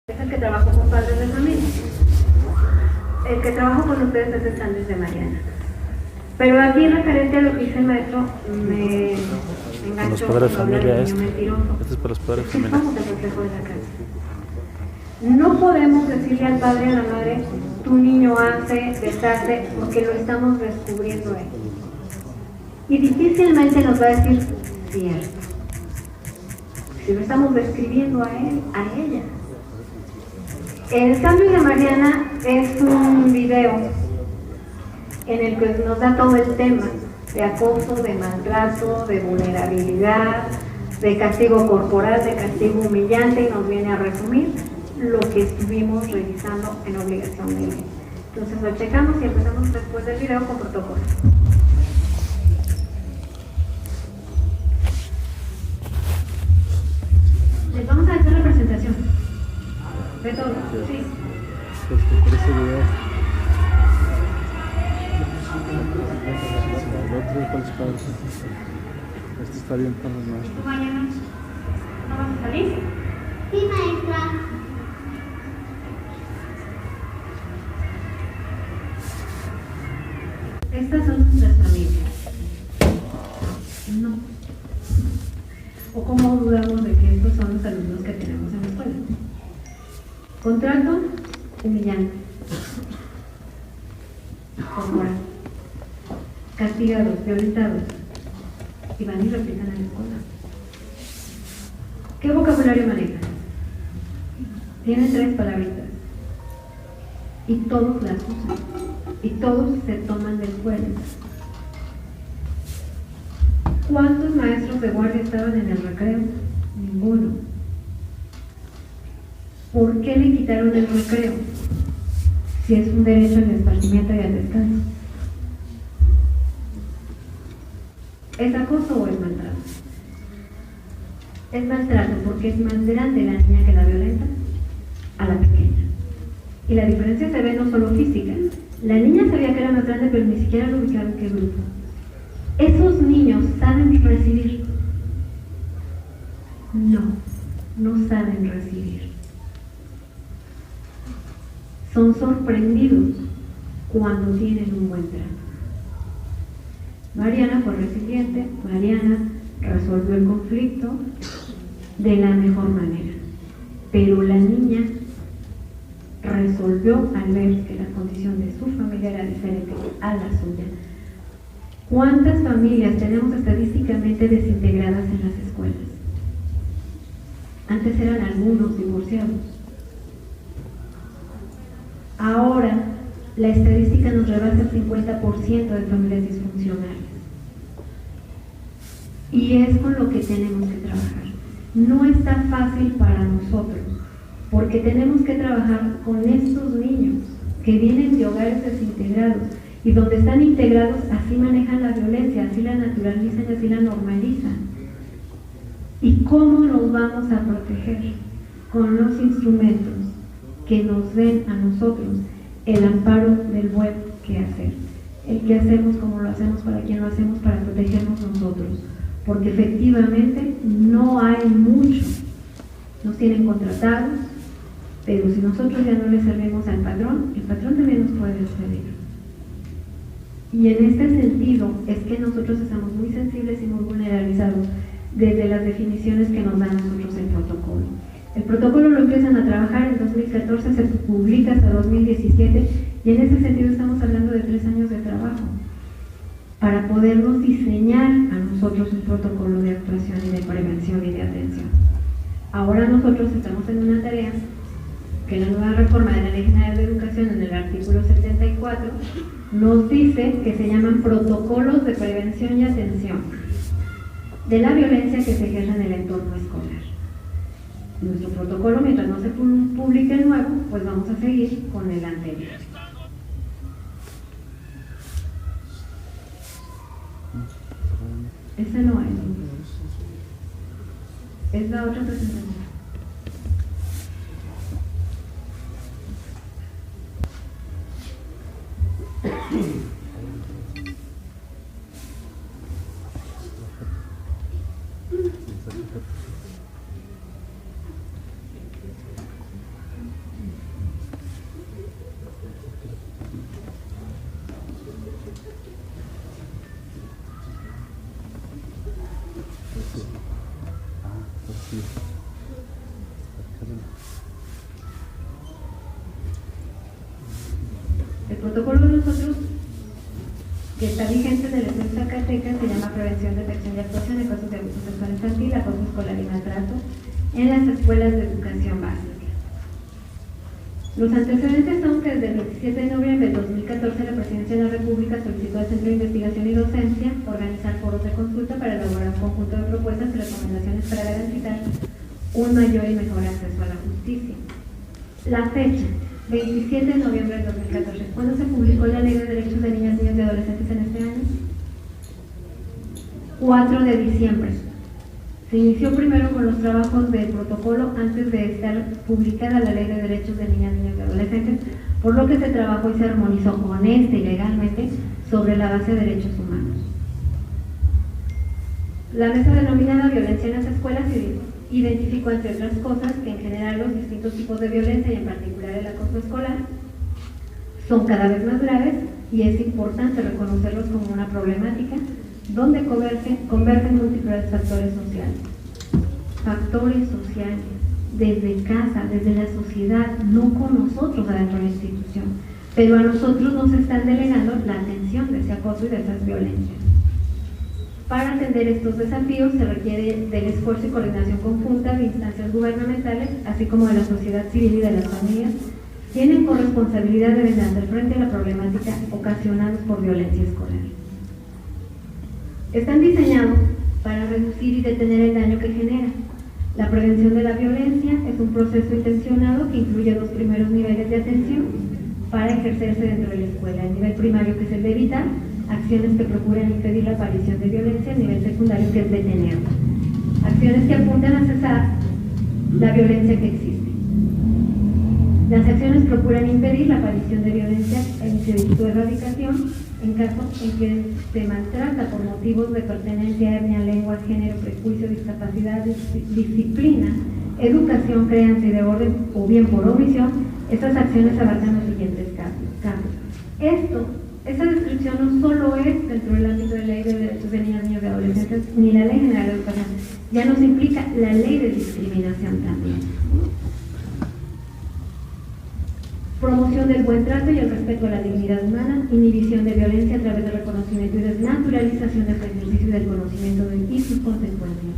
Es el que trabajo con padres de familia. El que trabajo con ustedes es el Sándwich de Mariana. Pero aquí, referente a lo que dice el maestro, me enganchó. Los padres de familia, este es para los padres de familia. Somos el reflejo de la casa. No podemos decirle al padre y a la madre, tu niño hace, deshace, porque lo estamos descubriendo a él. Y difícilmente nos va a decir cierto. Si lo estamos describiendo a él, a ella. El Sándwich de Mariana es un video en el que nos da todo el tema de acoso, de maltrato, de vulnerabilidad, de castigo corporal, de castigo humillante, y nos viene a resumir lo que estuvimos revisando en obligación de ley. Entonces lo checamos y empezamos después del video con protocolo. Les vamos a hacer la presentación de todo. Sí. Por ese video. El otro es para los padres. Este está bien para los maestros. ¿Tú mañana no vas a salir? Sí, maestra. Estas son nuestras familias. No. ¿O cómo dudamos de que estos son los alumnos que tenemos en la escuela? Contrato humillante. Corporal. Castigados, violentados. Y van y replican en la escuela. ¿Qué vocabulario manejan? Tienen 3 palabritas. Y todos las usan. Y todos se toman del cuello. ¿Cuántos maestros de guardia estaban en el recreo? Ninguno. ¿Por qué le quitaron el recreo? Si es un derecho al esparcimiento y al descanso. ¿Es acoso o es maltrato? Es maltrato porque es más grande la niña que la violenta a la pequeña. Y la diferencia se ve no solo física. La niña sabía que era más grande, pero ni siquiera lo ubicaba en qué grupo. ¿Esos niños saben recibir? No, no saben recibir. Son sorprendidos cuando tienen un buen trato. Mariana fue resiliente, Mariana resolvió el conflicto de la mejor manera. Pero la niña resolvió al ver que la condición de su familia era diferente a la suya. ¿Cuántas familias tenemos estadísticamente desintegradas en las escuelas? Antes eran algunos divorciados. Ahora la estadística nos rebasa el 50% de familias disfuncionales. Y es con lo que tenemos que trabajar. No está fácil para nosotros, porque tenemos que trabajar con estos niños que vienen de hogares desintegrados y donde están integrados, así manejan la violencia, así la naturalizan y así la normalizan. ¿Y cómo nos vamos a proteger? Con los instrumentos que nos den a nosotros el amparo del buen quehacer. El que hacemos, como lo hacemos, para quien lo hacemos, para protegernos nosotros. Porque efectivamente no hay mucho. Nos tienen contratados, pero si nosotros ya no le servimos al patrón, el patrón también nos puede despedir. Y en este sentido es que nosotros estamos muy sensibles y muy vulnerabilizados desde las definiciones que nos da a nosotros el protocolo. El protocolo lo empiezan a trabajar en 2014, se publica hasta 2017 y en ese sentido estamos hablando de 3 años de trabajo para podernos diseñar a nosotros un protocolo de actuación y de prevención y de atención. Ahora nosotros estamos en una tarea que la nueva reforma de la Ley General de Educación en el artículo 74 nos dice que se llaman protocolos de prevención y atención de la violencia que se ejerce en el entorno escolar. Nuestro protocolo, mientras no se publique el nuevo, pues vamos a seguir con el anterior. Ese no es la otra presentación. protocolo de nosotros, que está vigente en el Estado de Zacatecas, se llama Prevención, Detección y Actuación de Casos de Abuso Sexual Infantil, Acoso Escolar y Maltrato en las escuelas de educación básica. Los antecedentes son que desde el 27 de noviembre del 2014 la Presidencia de la República solicitó al Centro de Investigación y Docencia organizar foros de consulta para elaborar un conjunto de propuestas y recomendaciones para garantizar un mayor y mejor acceso a la justicia. La fecha, 27 de noviembre del 2014. ¿Cuándo se publicó la Ley de Derechos de Niñas, Niños y Adolescentes en este año? 4 de diciembre. Se inició primero con los trabajos del protocolo antes de estar publicada la Ley de Derechos de Niñas, Niños y Adolescentes, por lo que se trabajó y se armonizó honesta y legalmente sobre la base de derechos humanos. La mesa denominada Violencia en las Escuelas identificó, entre otras cosas, que en general los distintos tipos de violencia y en particular el acoso escolar son cada vez más graves y es importante reconocerlos como una problemática donde convergen múltiples factores sociales. Factores sociales, desde casa, desde la sociedad, no con nosotros adentro de la institución, pero a nosotros nos están delegando la atención de ese acoso y de esas violencias. Para atender estos desafíos se requiere del esfuerzo y coordinación conjunta de instancias gubernamentales, así como de la sociedad civil y de las familias, quienes con responsabilidad deben hacer frente a la problemática ocasionada por violencia escolar. Están diseñados para reducir y detener el daño que genera. La prevención de la violencia es un proceso intencionado que incluye dos primeros niveles de atención para ejercerse dentro de la escuela. El nivel primario, que es el de evitar acciones que procuran impedir la aparición de violencia; el nivel secundario, que es detenerla. Acciones que apuntan a cesar la violencia que existe. Las acciones procuran impedir la aparición de violencia en su erradicación en caso en que se maltrata por motivos de pertenencia, etnia, lengua, género, prejuicio, discapacidad, disciplina, educación, creencia y de orden, o bien por omisión. Estas acciones abarcan los siguientes casos. Esa descripción no solo es dentro del ámbito de la Ley de Derechos de Niñas, Niños y Adolescentes, ni la Ley General de Educación, ya nos implica la Ley de Discriminación también. Promoción del buen trato y el respeto a la dignidad humana, inhibición de violencia a través del reconocimiento y desnaturalización del ejercicio y del conocimiento y sus consecuencias.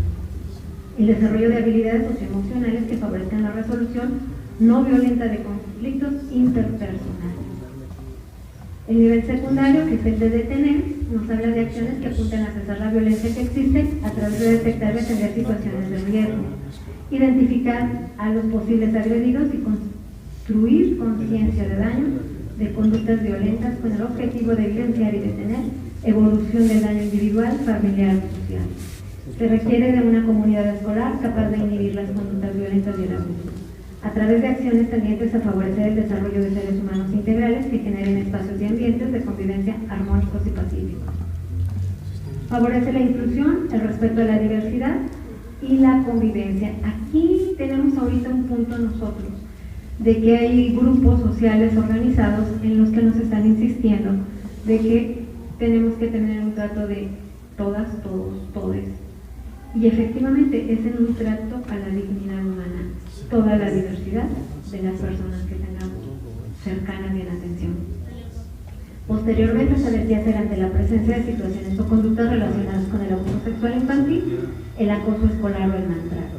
El desarrollo de habilidades socioemocionales que favorezcan la resolución no violenta de conflictos interpersonales. El nivel secundario, que es el de detener, nos habla de acciones que apuntan a cesar la violencia que existe a través de detectar y atender situaciones de riesgo, identificar a los posibles agredidos y construir conciencia de daño de conductas violentas con el objetivo de evidenciar y detener evolución del daño individual, familiar y social. Se requiere de una comunidad escolar capaz de inhibir las conductas violentas y el abuso, a través de acciones tendientes a favorecer el desarrollo de seres humanos integrales que generen espacios y ambientes de convivencia armónicos y pacíficos. Favorece la inclusión, el respeto a la diversidad y la convivencia. Aquí tenemos ahorita un punto nosotros, de que hay grupos sociales organizados en los que nos están insistiendo de que tenemos que tener un trato de todas, todos, todes. Y efectivamente es en un trato a la dignidad humana, toda la diversidad de las personas que tengamos cercanas y en atención. Posteriormente, saber qué hacer ante la presencia de situaciones o conductas relacionadas con el abuso sexual infantil, el acoso escolar o el maltrato.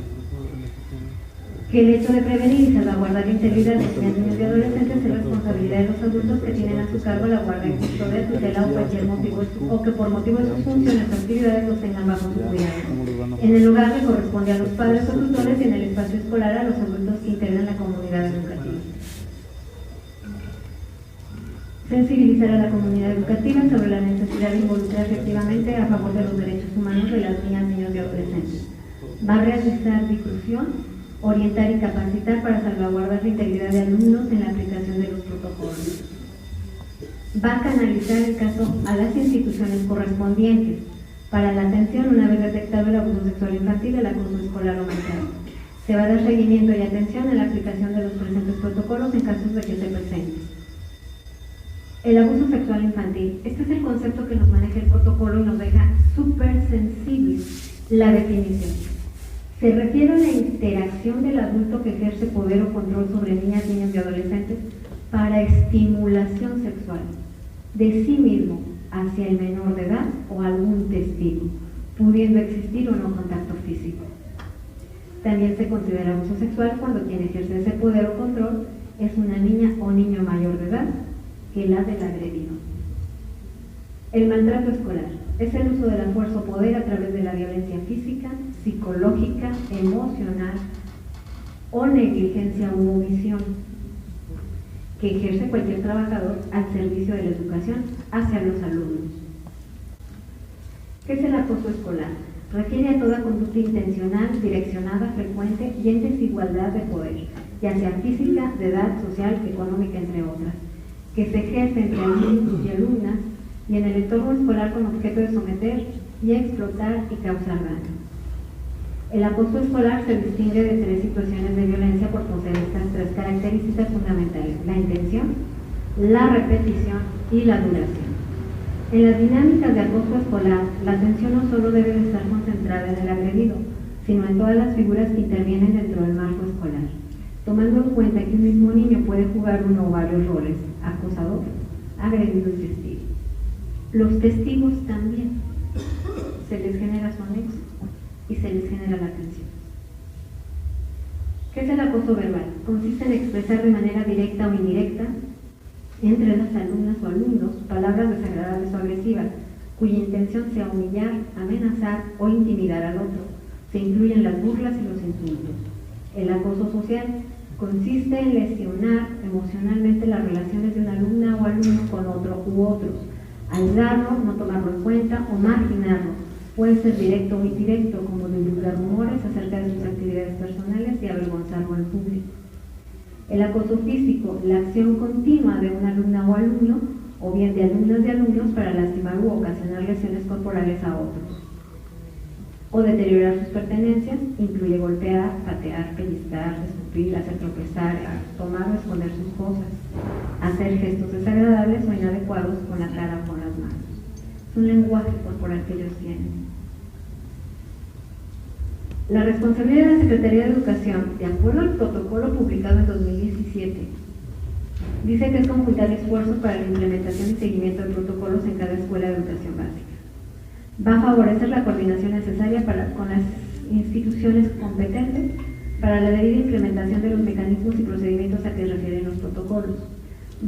Que el hecho de prevenir y salvaguardar la integridad de niños y adolescentes es responsabilidad de los adultos que tienen a su cargo la guardia y custodia, tutela o cualquier motivo, o que por motivo de sus funciones o actividades los tengan bajo su cuidado. En el lugar que corresponde a los padres o tutores y en el espacio escolar a los adultos que integran la comunidad educativa. Sensibilizar a la comunidad educativa sobre la necesidad de involucrarse activamente a favor de los derechos humanos de las niñas, niños y adolescentes. Va a realizar difusión, orientar y capacitar para salvaguardar la integridad de alumnos en la aplicación de los protocolos. Va a canalizar el caso a las instituciones correspondientes para la atención una vez detectado el abuso sexual infantil, el acoso escolar o maltrato. Se va a dar seguimiento y atención en la aplicación de los presentes protocolos en casos de que se presente. El abuso sexual infantil. Este es el concepto que nos maneja el protocolo y nos deja súper sensibles la definición. Se refiere a la interacción del adulto que ejerce poder o control sobre niñas, niños y adolescentes para estimulación sexual de sí mismo hacia el menor de edad o algún testigo, pudiendo existir o no contacto físico. También se considera abuso sexual cuando quien ejerce ese poder o control es una niña o niño mayor de edad que la del agredido. El maltrato escolar es el uso de la fuerza o poder a través de la violencia física, psicológica, emocional o negligencia u omisión que ejerce cualquier trabajador al servicio de la educación hacia los alumnos. ¿Qué es el acoso escolar? Refiere a toda conducta intencional, direccionada, frecuente y en desigualdad de poder, ya sea física, de edad, social, económica, entre otras, que se ejerce entre alumnos y alumnas y en el entorno escolar con objeto de someter y explotar y causar daño. El acoso escolar se distingue de 3 situaciones de violencia por poseer estas 3 características fundamentales: la intención, la repetición y la duración. En las dinámicas de acoso escolar, la atención no solo debe de estar concentrada en el agredido, sino en todas las figuras que intervienen dentro del marco escolar, tomando en cuenta que un mismo niño puede jugar uno o varios roles: acosador, agredido y testigo. Los testigos también se les genera su anexo y se les genera la atención. ¿Qué es el acoso verbal? Consiste en expresar de manera directa o indirecta entre las alumnas o alumnos palabras desagradables o agresivas, cuya intención sea humillar, amenazar o intimidar al otro. Se incluyen las burlas y los insultos. El acoso social consiste en lesionar emocionalmente las relaciones de una alumna o alumno con otro u otros, aislarlo, no tomarlo en cuenta o marginarlo. Puede ser directo o indirecto, como divulgar rumores acerca de sus actividades personales y avergonzarlo en público. El acoso físico, la acción continua de una alumna o alumno, o bien de alumnas y alumnos para lastimar u ocasionar lesiones corporales a otros, o deteriorar sus pertenencias, incluye golpear, patear, pellizcar, escupir, hacer tropezar, tomar o esconder sus cosas, hacer gestos desagradables o inadecuados con la cara o con las manos. Es un lenguaje corporal que ellos tienen. La responsabilidad de la Secretaría de Educación, de acuerdo al protocolo publicado en 2017, dice que es conjuntar esfuerzos para la implementación y seguimiento de protocolos en cada escuela de educación básica. Va a favorecer la coordinación necesaria con las instituciones competentes para la debida implementación de los mecanismos y procedimientos a que refieren los protocolos.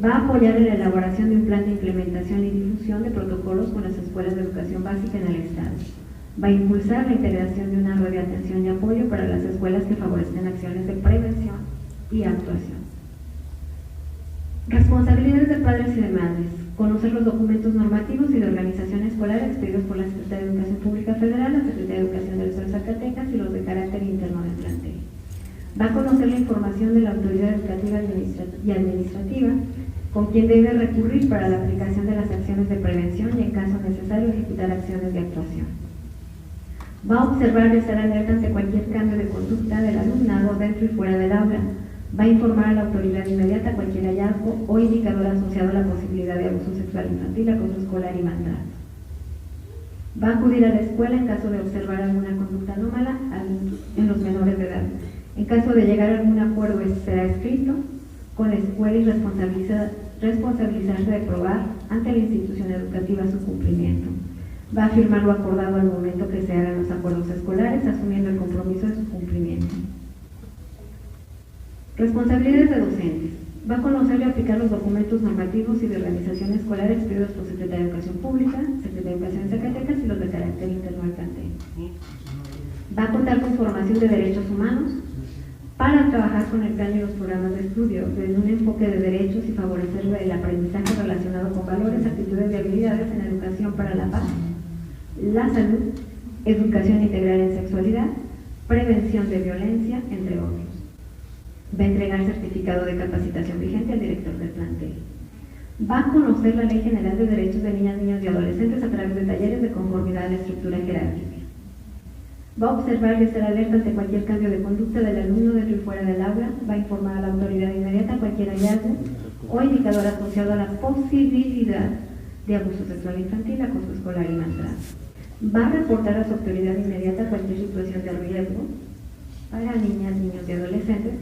Va a apoyar en la elaboración de un plan de implementación y difusión de protocolos con las escuelas de educación básica en el Estado. Va a impulsar la integración de una red de atención y apoyo para las escuelas que favorezcan acciones de prevención y actuación. Responsabilidades de padres y de madres. Conocer los documentos normativos y de organización escolar expedidos por la Secretaría de Educación Pública Federal, la Secretaría de Educación del Estado de Zacatecas y los de carácter interno del plantel. Va a conocer la información de la autoridad educativa y administrativa, con quien debe recurrir para la aplicación de las acciones de prevención y, en caso necesario, ejecutar acciones de actuación. Va a observar y estar alerta ante cualquier cambio de conducta del alumnado dentro y fuera del aula. Va a informar a la autoridad inmediata cualquier hallazgo o indicador asociado a la posibilidad de abuso sexual infantil, acoso escolar y maltrato. Va a acudir a la escuela en caso de observar alguna conducta anómala en los menores de edad. En caso de llegar a algún acuerdo, será escrito con la escuela y responsabilizarse de probar ante la institución educativa su cumplimiento. Va a firmar lo acordado al momento que se hagan los acuerdos escolares, asumiendo el compromiso de su cumplimiento. Responsabilidades de docentes. Va a conocer y aplicar los documentos normativos y de organización escolar expedidos por Secretaría de Educación Pública, Secretaría de Educación de Zacatecas y los de carácter interno del plantel. Va a contar con formación de derechos humanos para trabajar con el plan y los programas de estudio desde un enfoque de derechos y favorecer el aprendizaje relacionado con valores, actitudes y habilidades en educación para la paz, la salud, educación integral en sexualidad, prevención de violencia, entre otros. Va a entregar certificado de capacitación vigente al director del plantel. Va a conocer la Ley General de Derechos de Niñas, Niños y Adolescentes a través de talleres de conformidad a la estructura jerárquica. Va a observar y estar alerta ante cualquier cambio de conducta del alumno dentro y fuera del aula. Va a informar a la autoridad inmediata cualquier hallazgo o indicador asociado a la posibilidad de abuso sexual infantil, acoso escolar y maltrato. Va a reportar a su autoridad inmediata cualquier situación de riesgo para niñas, niños y adolescentes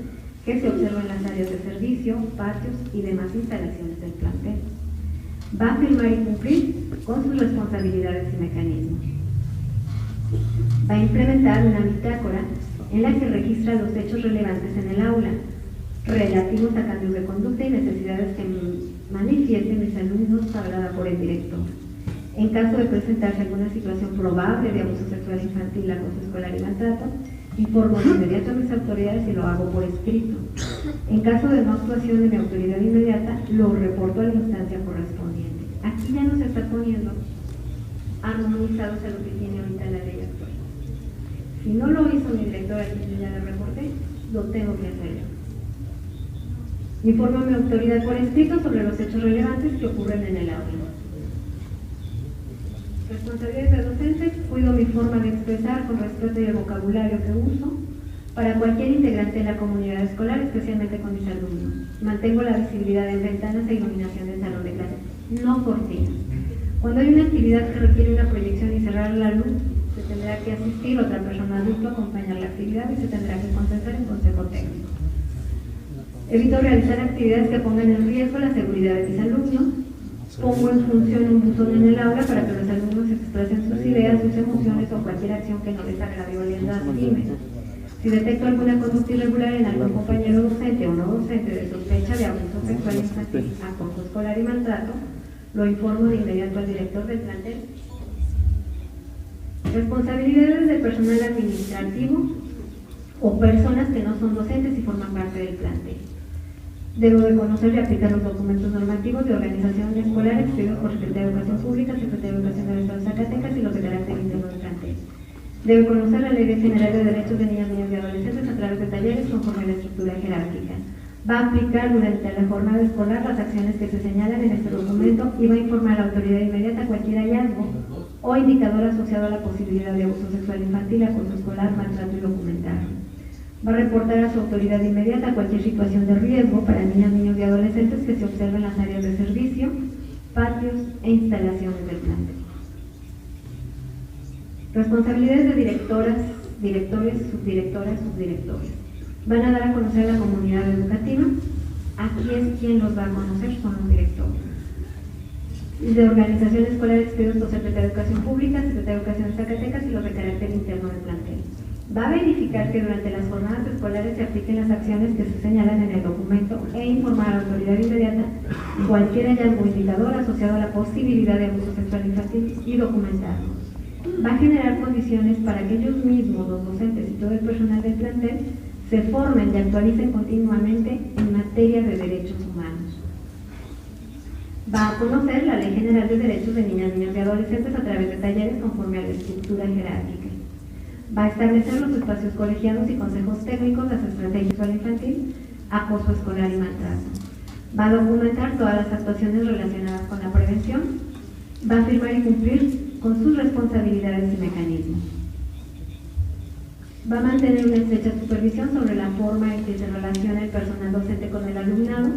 que se observa en las áreas de servicio, patios y demás instalaciones del plantel. Va a firmar y cumplir con sus responsabilidades y mecanismos. Va a implementar una bitácora en la que registra los hechos relevantes en el aula, relativos a cambios de conducta y necesidades que manifiesten mis alumnos hablada por el director. En caso de presentarse alguna situación probable de abuso sexual infantil, acoso escolar y maltrato, informo de inmediato a mis autoridades y lo hago por escrito. En caso de no actuación de mi autoridad inmediata, lo reporto a la instancia correspondiente. Aquí ya nos está poniendo armonizados a lo que tiene ahorita la ley actual. Si no lo hizo mi director, aquí yo ya le reporté, lo tengo que hacer yo. Informo a mi autoridad por escrito sobre los hechos relevantes que ocurren en el aula. Responsabilidades de docentes: cuido mi forma de expresar con respeto y el vocabulario que uso para cualquier integrante de la comunidad escolar, especialmente con mis alumnos. Mantengo la visibilidad en ventanas e iluminación del salón de clase, no cortinas. Cuando hay una actividad que requiere una proyección y cerrar la luz, se tendrá que asistir otra persona adulta a acompañar la actividad y se tendrá que concentrar en consejo técnico. Evito realizar actividades que pongan en riesgo la seguridad de mis alumnos. Pongo en función un buzón en el aula para que los alumnos expresen sus ideas, sus emociones o cualquier acción que no les agrade o les lastime. Si detecto alguna conducta irregular en algún compañero docente o no docente de sospecha de abuso sexual infantil, acoso escolar y maltrato, lo informo de inmediato al director del plantel. Responsabilidades del personal administrativo o personas que no son docentes y forman parte del plantel. Debo de conocer y aplicar los documentos normativos de organización escolar expedidos por Secretaría de Educación Pública, Secretaría de Educación del Estado de Zacatecas y los de carácter interno del plantel. Debe conocer la Ley General de Derechos de Niñas, Niños y Adolescentes a través de talleres conforme a la estructura jerárquica. Va a aplicar durante la jornada escolar las acciones que se señalan en este documento y va a informar a la autoridad inmediata cualquier hallazgo o indicador asociado a la posibilidad de abuso sexual infantil, acoso escolar, maltrato y documentarlo. Va a reportar a su autoridad inmediata cualquier situación de riesgo para niñas, niños y adolescentes que se observen en las áreas de servicio, patios e instalaciones del plantel. Responsabilidades de directoras, directores, subdirectoras, subdirectores. Van a dar a conocer a la comunidad educativa. Aquí es quien los va a conocer, son los directores. De organización escolar expedidos por Secretaría de Educación Pública, Secretaría de Educación de Zacatecas y los de carácter interno del plantel. Va a verificar que durante las jornadas escolares se apliquen las acciones que se señalan en el documento e informar a la autoridad inmediata cualquier hallazgo indicador asociado a la posibilidad de abuso sexual infantil y documentarlo. Va a generar condiciones para que ellos mismos, los docentes y todo el personal del plantel, se formen y actualicen continuamente en materia de derechos humanos. Va a conocer la Ley General de Derechos de Niñas, Niños y Adolescentes a través de talleres conforme a la estructura jerárquica. Va a establecer los espacios colegiados y consejos técnicos, las estrategias sexual infantil, acoso escolar y maltrato. Va a documentar todas las actuaciones relacionadas con la prevención. Va a firmar y cumplir con sus responsabilidades y mecanismos. Va a mantener una estrecha supervisión sobre la forma en que se relaciona el personal docente con el alumnado.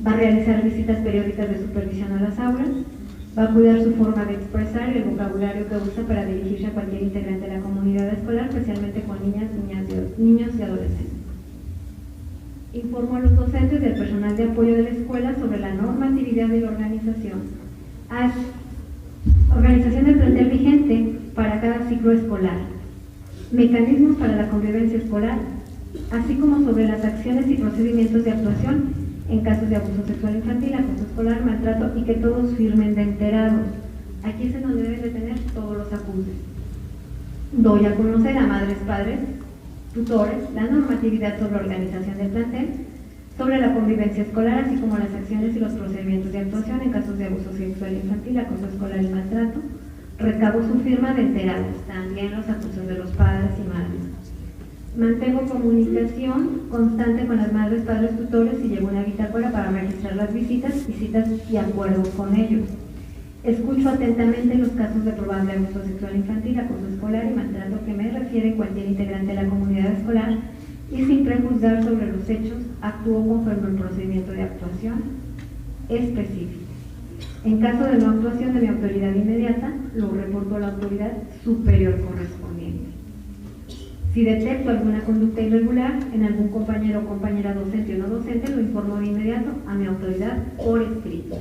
Va a realizar visitas periódicas de supervisión a las aulas. Va a cuidar su forma de expresar y el vocabulario que usa para dirigirse a cualquier integrante de la comunidad escolar, especialmente con niños y adolescentes. Informo a los docentes y al personal de apoyo de la escuela sobre la normatividad de la organización. Organización del plantel vigente para cada ciclo escolar. Mecanismos para la convivencia escolar, así como sobre las acciones y procedimientos de actuación en casos de abuso sexual infantil, acoso escolar, maltrato y que todos firmen de enterados. Aquí es en donde deben de tener todos los apuntes. Doy a conocer a madres, padres, tutores, la normatividad sobre organización del plantel, sobre la convivencia escolar, así como las acciones y los procedimientos de actuación en casos de abuso sexual infantil, acoso escolar y maltrato. Recabo su firma de enterados, también los acusos de los padres y madres. Mantengo comunicación constante con las madres, padres, tutores y llevo una bitácora para registrar las visitas y acuerdos con ellos. Escucho atentamente los casos de probable abuso sexual infantil, acoso escolar y maltrato que me refiere cualquier integrante de la comunidad escolar y sin prejuzgar sobre los hechos, actúo conforme al procedimiento de actuación específico. En caso de no actuación de mi autoridad inmediata, lo reporto a la autoridad superior correspondiente. Si detecto alguna conducta irregular en algún compañero o compañera docente o no docente, lo informo de inmediato a mi autoridad por escrito.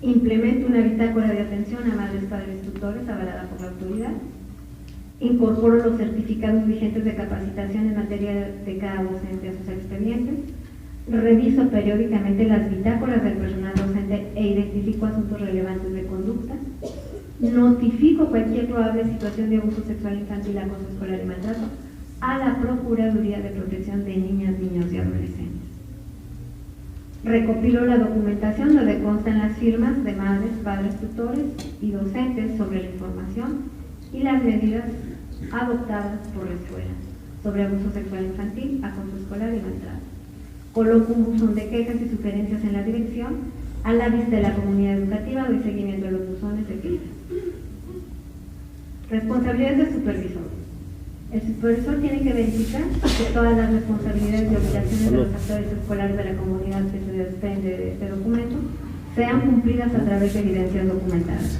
Implemento una bitácora de atención a madres, padres, tutores avalada por la autoridad. Incorporo los certificados vigentes de capacitación en materia de cada docente a sus expedientes. Reviso periódicamente las bitácoras del personal docente e identifico asuntos relevantes de conducta. Notifico cualquier probable situación de abuso sexual infantil, acoso escolar y maltrato a la Procuraduría de Protección de Niñas, Niños y Adolescentes. Recopilo la documentación donde constan las firmas de madres, padres, tutores y docentes sobre la información y las medidas adoptadas por la escuela sobre abuso sexual infantil, acoso escolar y maltrato. Coloco un buzón de quejas y sugerencias en la dirección. A la vista de la comunidad educativa doy seguimiento a los buzones de quejas. Responsabilidades del supervisor. El supervisor tiene que verificar que todas las responsabilidades y obligaciones de los actores escolares de la comunidad que se desprende de este documento sean cumplidas a través de evidencias documentadas.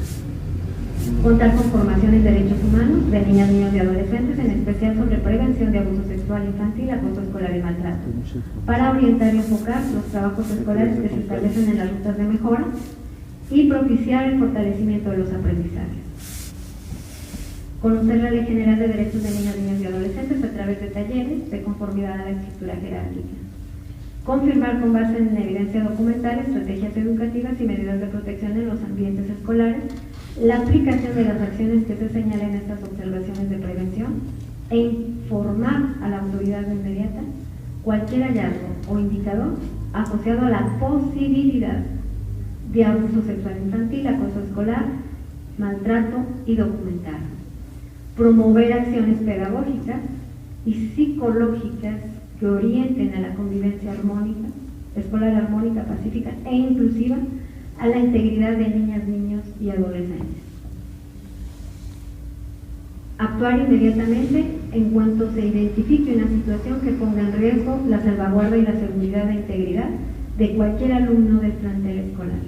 Contar con formación en derechos humanos de niñas, niños y adolescentes, en especial sobre prevención de abuso sexual infantil, acoso escolar y maltrato, para orientar y enfocar los trabajos escolares que se establecen en las rutas de mejora y propiciar el fortalecimiento de los aprendizajes. Conocer la Ley General de Derechos de Niñas, Niños y Adolescentes a través de talleres de conformidad a la estructura jerárquica. Confirmar con base en evidencia documental estrategias educativas y medidas de protección en los ambientes escolares, la aplicación de las acciones que se señalen en estas observaciones de prevención e informar a la autoridad inmediata cualquier hallazgo o indicador asociado a la posibilidad de abuso sexual infantil, acoso escolar, maltrato y documentado. Promover acciones pedagógicas y psicológicas que orienten a la convivencia armónica, escolar armónica, pacífica e inclusiva, a la integridad de niñas, niños y adolescentes. Actuar inmediatamente en cuanto se identifique una situación que ponga en riesgo la salvaguarda y la seguridad e integridad de cualquier alumno del plantel escolar.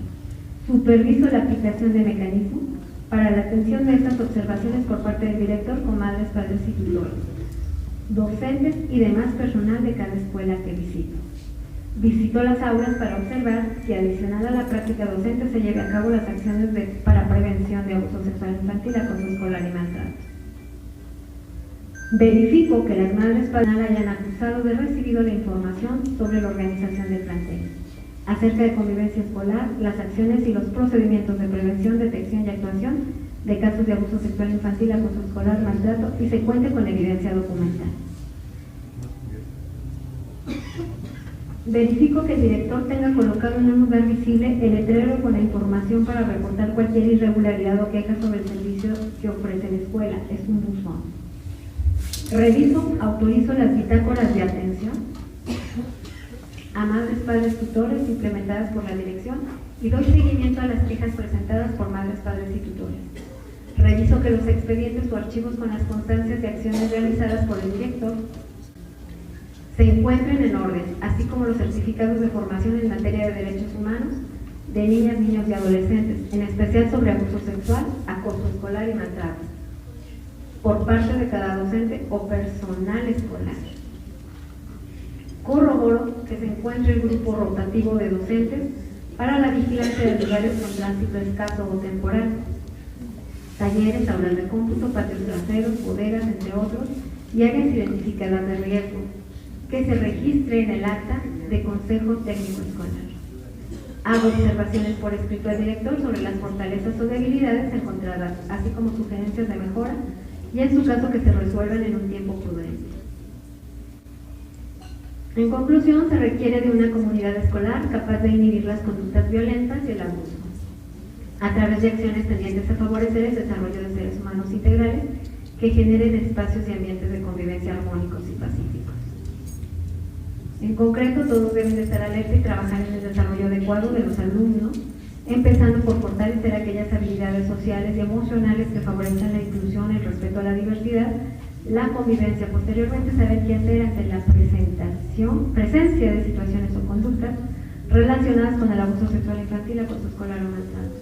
Superviso la aplicación de mecanismos para la atención de estas observaciones por parte del director con madres, padres y tutores, docentes y demás personal de cada escuela que visito. Visito las aulas para observar que, adicional a la práctica docente, se lleve a cabo las acciones para prevención de abuso sexual infantil, acoso escolar y maltrato. Verifico que las madres padres hayan acusado de recibido la información sobre la organización del plantel, acerca de convivencia escolar, las acciones y los procedimientos de prevención, detección y actuación de casos de abuso sexual infantil, acoso escolar, maltrato y se cuente con evidencia documental. Verifico que el director tenga colocado en un lugar visible el letrero con la información para reportar cualquier irregularidad o queja sobre el servicio que ofrece la escuela. Es un buzón. Reviso, autorizo las bitácoras de atención a madres, padres, tutores implementadas por la dirección y doy seguimiento a las quejas presentadas por madres, padres y tutores. Reviso que los expedientes o archivos con las constancias de acciones realizadas por el director se encuentren en orden, así como los certificados de formación en materia de derechos humanos de niñas, niños y adolescentes, en especial sobre abuso sexual, acoso escolar y maltrato, por parte de cada docente o personal escolar. Corroboro que se encuentre el grupo rotativo de docentes para la vigilancia de lugares con tránsito escaso o temporal, talleres, aulas de cómputo, patios traseros, bodegas, entre otros, y áreas identificadas de riesgo, que se registre en el acta de Consejo Técnico Escolar. Hago observaciones por escrito al director sobre las fortalezas o debilidades encontradas, así como sugerencias de mejora, y en su caso que se resuelvan en un tiempo prudente. En conclusión, se requiere de una comunidad escolar capaz de inhibir las conductas violentas y el abuso, a través de acciones tendientes a favorecer el desarrollo de seres humanos integrales que generen espacios y ambientes de convivencia armónicos y pacíficos. En concreto, todos deben de estar alerta y trabajar en el desarrollo adecuado de los alumnos, empezando por fortalecer aquellas habilidades sociales y emocionales que favorezcan la inclusión, el respeto a la diversidad, la convivencia. Posteriormente, saber qué hacer ante la presencia de situaciones o conductas relacionadas con el abuso sexual infantil, acoso escolar o maltrato.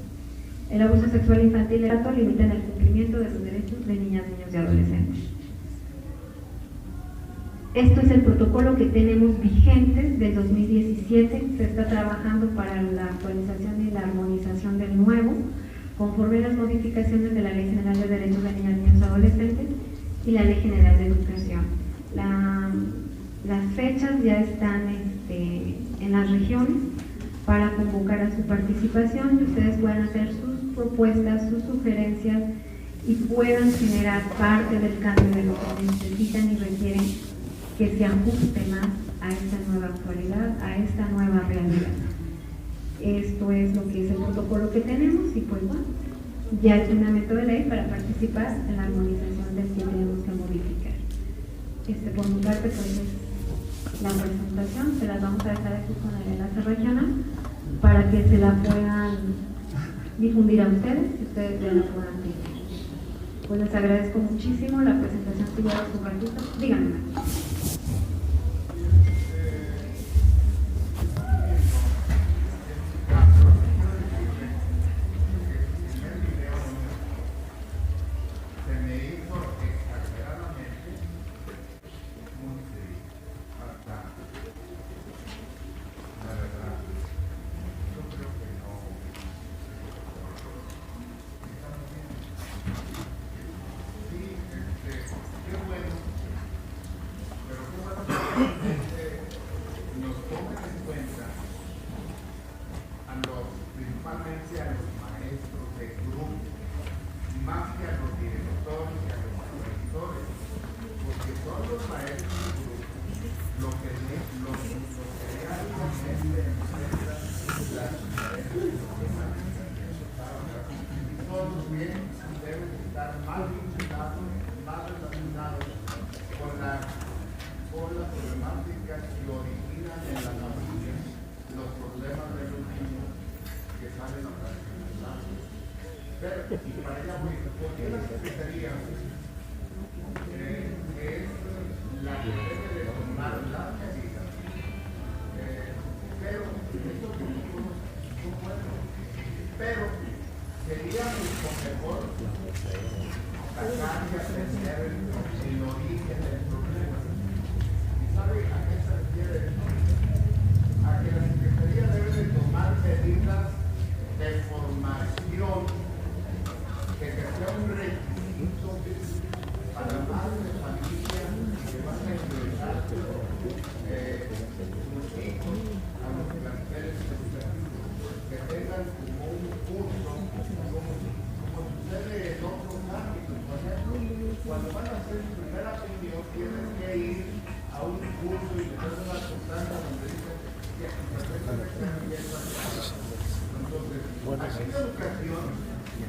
El abuso sexual infantil y el maltrato limitan el cumplimiento de los derechos de niñas, niños y adolescentes. Esto es el protocolo que tenemos vigente del 2017, se está trabajando para la actualización y la armonización del nuevo, conforme a las modificaciones de la Ley General de Derechos de Niñas, Niños y Adolescentes y la Ley General de Educación. Las fechas ya están en las regiones para convocar a su participación y ustedes puedan hacer sus propuestas, sus sugerencias y puedan generar parte del cambio de lo que necesitan y requieren que se ajuste más a esta nueva actualidad, a esta nueva realidad. Esto es lo que es el protocolo que tenemos y pues bueno, ya es fundamento de ley para participar en la armonización del que tenemos que modificar. Por mi parte pues es la presentación, se las vamos a dejar aquí con el enlace regional para que se la puedan difundir a ustedes y ustedes ya la puedan tener. Pues les agradezco muchísimo la presentación que lleva su ratito. Díganme.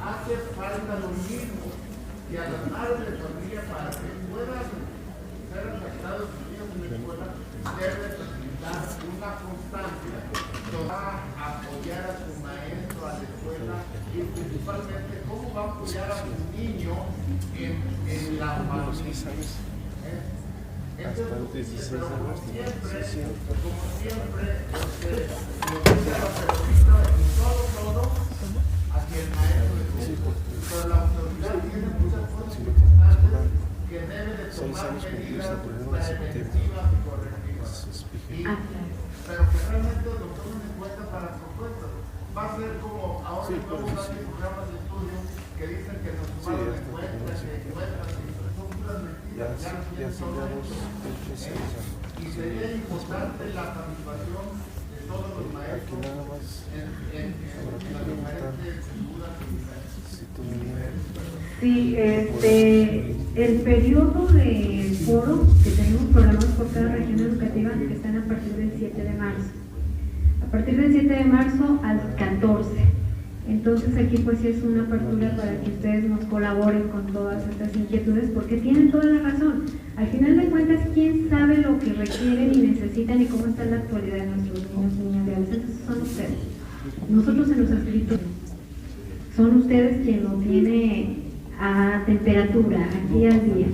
Hace falta lo mismo que a las madres de familia para que puedan ser afectados los niños en la escuela, debe presentar una constancia que va a apoyar a su maestro, a la escuela y principalmente cómo va a apoyar a su niño en la familia. Entonces, pero como siempre, lo que sea la periodista en todo, hacia el maestro de grupo. Pero la autoridad tiene muchas cosas importantes que debe de tomar medidas preventivas y correctivas. Pero que realmente lo tomen en cuenta para propuestas. Va a ser como ahora que vamos a hacer programas de estudio que dicen que nos tomaron en cuenta, que encuentran, son puras mentiras, ya no tienen todo eso. Y sería importante la participación de todos los maestros en las diferentes figuras. Sí, el periodo de foro que tenemos programados por cada región educativa están a partir del 7 de marzo. A partir del 7 de marzo al 14. Entonces aquí pues sí es una apertura para que ustedes nos colaboren con todas estas inquietudes porque tienen toda la razón. Al final de cuentas, ¿quién sabe lo que requieren y necesitan y cómo está la actualidad de nuestros niños, niñas y adolescentes? Son ustedes. Nosotros en los escritos son ustedes quien lo tiene a temperatura, aquí al día.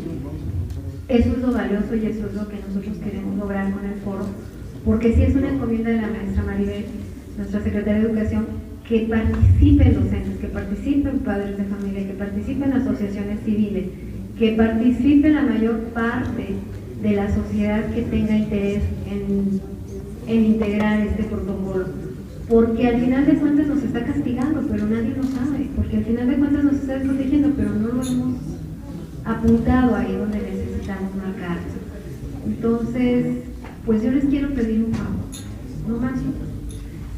Eso es lo valioso y eso es lo que nosotros queremos lograr con el foro, porque sí es una encomienda de la maestra Maribel, nuestra secretaria de Educación, que participen docentes, que participen padres de familia, que participen asociaciones civiles, que participen la mayor parte de la sociedad que tenga interés en integrar este protocolo, porque al final de cuentas nos está castigando, pero nadie lo sabe, porque al final de cuentas nos está protegiendo, pero no lo hemos apuntado ahí donde necesitamos marcar. Entonces, pues yo les quiero pedir un favor, no más.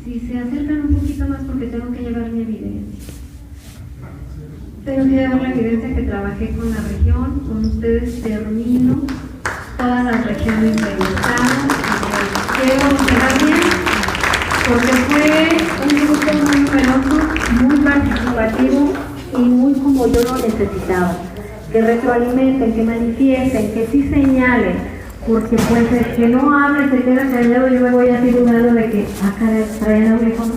Si se acercan un poquito más, porque tengo que llevar mi evidencia. Tengo que llevar la evidencia que trabajé con la región, con ustedes termino todas las regiones del estado. Quiero cerrar bien, porque fue un grupo muy numeroso, muy participativo y muy como yo lo necesitaba. Que retroalimenten, que manifiesten, que sí señalen. Porque pues el que no hable se queda callado, yo me voy a decir un grado de que acá traen audífonos,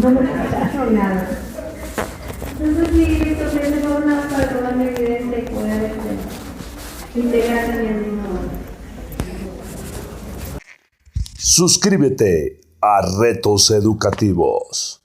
no me escucharon nada. Entonces sí, entonces no hago nada para tomar mi evidencia y poder integrarme en el mismo modo. Suscríbete a Retos Educativos.